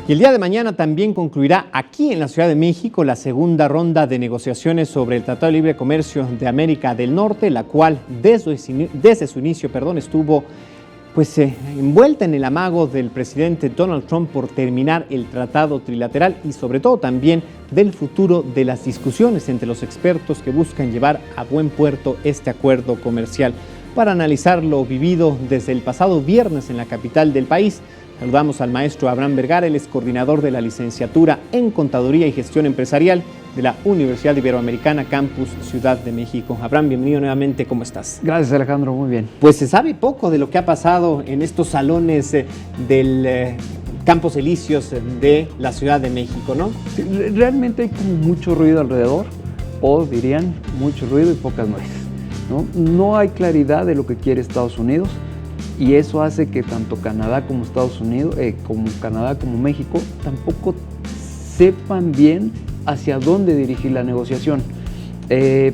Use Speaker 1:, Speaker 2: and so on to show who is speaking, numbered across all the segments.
Speaker 1: Y el día de mañana también concluirá aquí en la Ciudad de México la segunda ronda de negociaciones sobre el Tratado de Libre Comercio de América del Norte, la cual desde su inicio estuvo envuelta en el amago del presidente Donald Trump por terminar el tratado trilateral y sobre todo también del futuro de las discusiones entre los expertos que buscan llevar a buen puerto este acuerdo comercial. Para analizar lo vivido desde el pasado viernes en la capital del país, saludamos al maestro Abraham Vergara, él es coordinador de la licenciatura en Contaduría y Gestión Empresarial de la Universidad Iberoamericana Campus Ciudad de México. Abraham, bienvenido nuevamente, ¿cómo estás?
Speaker 2: Gracias, Alejandro, muy bien.
Speaker 1: Pues se sabe poco de lo que ha pasado en estos salones del Campos Elíseos de la Ciudad de México, ¿no?
Speaker 2: Sí, realmente hay como mucho ruido alrededor, o dirían mucho ruido y pocas nueces, ¿no? No hay claridad de lo que quiere Estados Unidos y eso hace que tanto Canadá como Estados Unidos, como Canadá como México, tampoco sepan bien hacia dónde dirigir la negociación.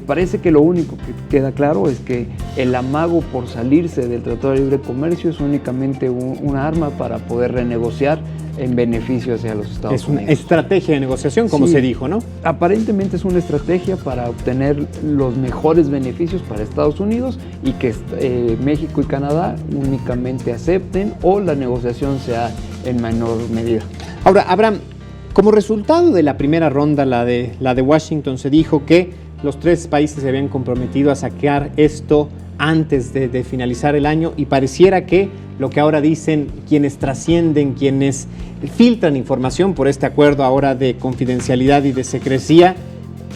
Speaker 2: Parece que lo único que queda claro es que el amago por salirse del Tratado de Libre Comercio es únicamente una arma para poder renegociar en beneficio hacia los Estados Unidos.
Speaker 1: Es una estrategia de negociación, como se dijo, ¿no?
Speaker 2: Aparentemente es una estrategia para obtener los mejores beneficios para Estados Unidos y que México y Canadá únicamente acepten o la negociación sea en menor medida.
Speaker 1: Ahora, Abraham, como resultado de la primera ronda, la de Washington, se dijo que los tres países se habían comprometido a sacar esto antes de finalizar el año y pareciera que lo que ahora dicen quienes trascienden, quienes filtran información por este acuerdo ahora de confidencialidad y de secrecía,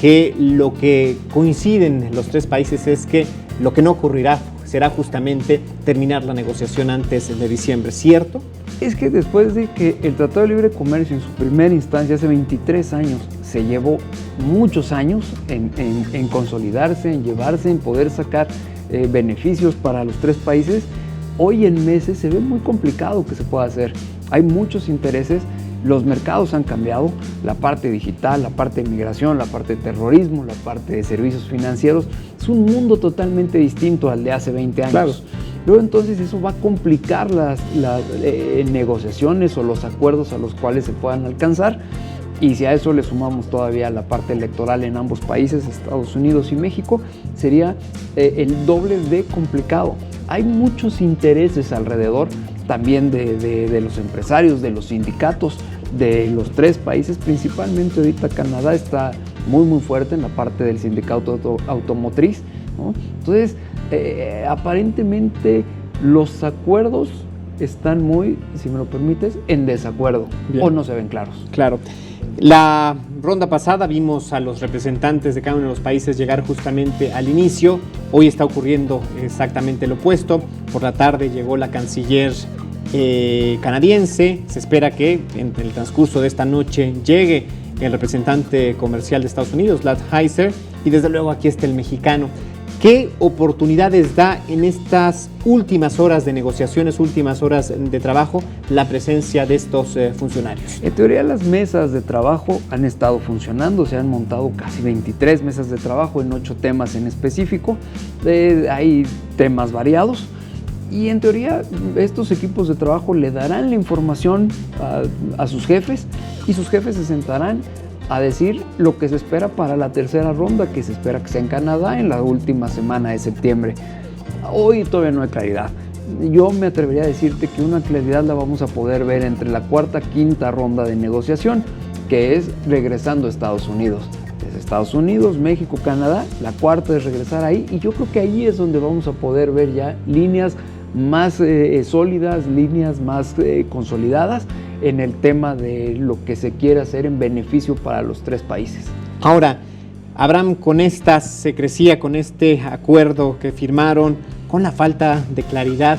Speaker 1: que lo que coinciden los tres países es que lo que no ocurrirá será justamente terminar la negociación antes de diciembre, ¿cierto?
Speaker 2: Es que después de que el Tratado de Libre Comercio en su primera instancia, hace 23 años, se llevó muchos años en consolidarse, en llevarse, en poder sacar beneficios para los tres países, hoy en meses se ve muy complicado que se pueda hacer. Hay muchos intereses, los mercados han cambiado, la parte digital, la parte de migración, la parte de terrorismo, la parte de servicios financieros, es un mundo totalmente distinto al de hace 20 años.
Speaker 1: Claro.
Speaker 2: Luego entonces eso va a complicar las negociaciones o los acuerdos a los cuales se puedan alcanzar. Y si a eso le sumamos todavía la parte electoral en ambos países, Estados Unidos y México, sería el doble de complicado. Hay muchos intereses alrededor también de los empresarios, de los sindicatos, de los tres países. Principalmente ahorita Canadá está muy fuerte en la parte del sindicato automotriz, ¿no? Entonces, aparentemente los acuerdos están muy, si me lo permites, en desacuerdo. Bien. O no se ven claros.
Speaker 1: Claro. La ronda pasada vimos a los representantes de cada uno de los países llegar justamente al inicio. Hoy está ocurriendo exactamente lo opuesto. Por la tarde llegó la canciller canadiense. Se espera que en el transcurso de esta noche llegue el representante comercial de Estados Unidos, Lighthizer, y desde luego aquí está el mexicano. ¿Qué oportunidades da en estas últimas horas de negociaciones, últimas horas de trabajo, la presencia de estos funcionarios?
Speaker 2: En teoría las mesas de trabajo han estado funcionando, se han montado casi 23 mesas de trabajo en 8 temas en específico. Hay temas variados y en teoría estos equipos de trabajo le darán la información a sus jefes y sus jefes se sentarán a decir lo que se espera para la tercera ronda, que se espera que sea en Canadá en la última semana de septiembre. Hoy todavía no hay claridad. Yo me atrevería a decirte que una claridad la vamos a poder ver entre la cuarta, quinta ronda de negociación, que es regresando a Estados Unidos. Desde Estados Unidos, México, Canadá, la cuarta es regresar ahí y yo creo que ahí es donde vamos a poder ver ya líneas más sólidas, líneas más consolidadas en el tema de lo que se quiere hacer en beneficio para los tres países. Ahora,
Speaker 1: Abraham, con esta secrecía, con este acuerdo que firmaron, con la falta de claridad,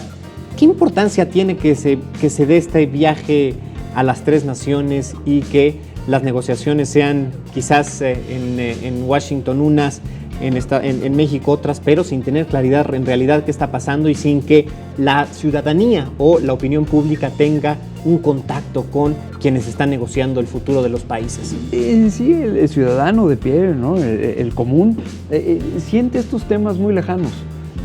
Speaker 1: ¿qué importancia tiene que se dé este viaje a las tres naciones y que las negociaciones sean quizás en Washington unas, en México otras, pero sin tener claridad en realidad qué está pasando y sin que la ciudadanía o la opinión pública tenga un contacto con quienes están negociando el futuro de los países?
Speaker 2: Sí, el ciudadano de pie, ¿no? El común, siente estos temas muy lejanos.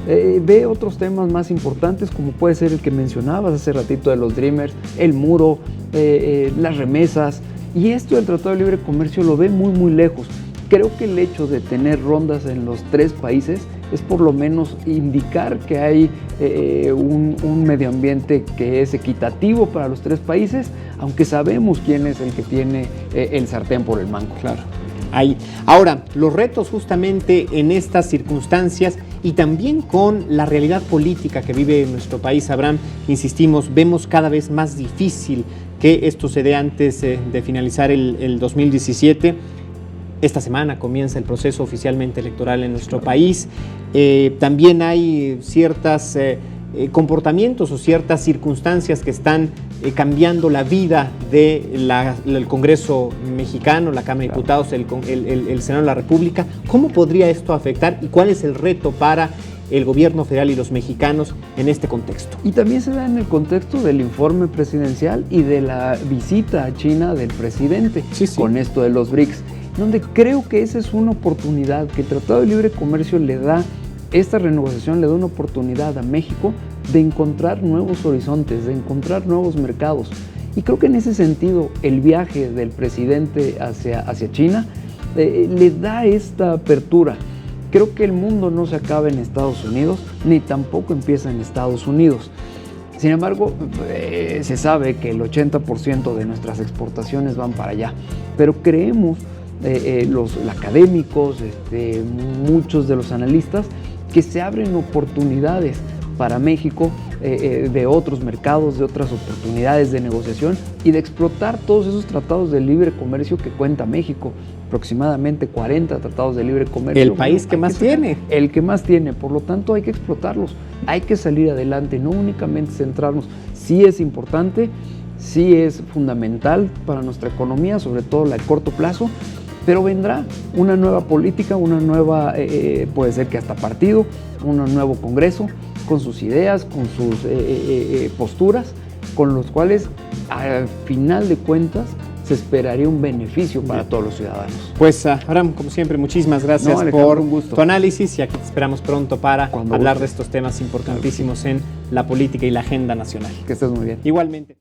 Speaker 2: ve otros temas más importantes, como puede ser el que mencionabas hace ratito de los Dreamers, el muro, las remesas, y esto del Tratado de Libre Comercio lo ve muy lejos. Creo que el hecho de tener rondas en los 3 países es por lo menos indicar que hay un medio ambiente que es equitativo para los 3 países, aunque sabemos quién es el que tiene el sartén por el mango.
Speaker 1: Claro. Ahí. Ahora, los retos justamente en estas circunstancias y también con la realidad política que vive nuestro país, Abraham, insistimos, vemos cada vez más difícil que esto se dé antes de finalizar el 2017. Esta semana comienza el proceso oficialmente electoral en nuestro país. También hay ciertos comportamientos o ciertas circunstancias que están cambiando la vida del Congreso mexicano, la Cámara de Diputados, el Senado de la República. ¿Cómo podría esto afectar y cuál es el reto para el gobierno federal y los mexicanos en este contexto?
Speaker 2: Y también se da en el contexto del informe presidencial y de la visita a China del presidente, con esto de los BRICS, donde creo que esa es una oportunidad que el Tratado de Libre Comercio le da. Esta renegociación le da una oportunidad a México de encontrar nuevos horizontes, de encontrar nuevos mercados. Y creo que en ese sentido el viaje del presidente hacia China le da esta apertura. Creo que el mundo no se acaba en Estados Unidos, ni tampoco empieza en Estados Unidos. Sin embargo, se sabe que el 80% de nuestras exportaciones van para allá, pero creemos, los académicos, muchos de los analistas, que se abren oportunidades para México de otros mercados, de otras oportunidades de negociación y de explotar todos esos tratados de libre comercio que cuenta México. Aproximadamente 40 tratados de libre comercio.
Speaker 1: El país que más tiene.
Speaker 2: El que más tiene, por lo tanto hay que explotarlos, hay que salir adelante, no únicamente centrarnos. Sí es importante, sí es fundamental para nuestra economía, sobre todo la de corto plazo, pero vendrá una nueva política, una nueva, puede ser que hasta partido, un nuevo Congreso, con sus ideas, con sus posturas, con los cuales al final de cuentas se esperaría un beneficio para todos los ciudadanos.
Speaker 1: Pues Abraham, como siempre, muchísimas gracias por tu análisis y aquí te esperamos pronto para hablar de estos temas importantísimos en la política y la agenda nacional.
Speaker 2: Que estés muy bien.
Speaker 1: Igualmente.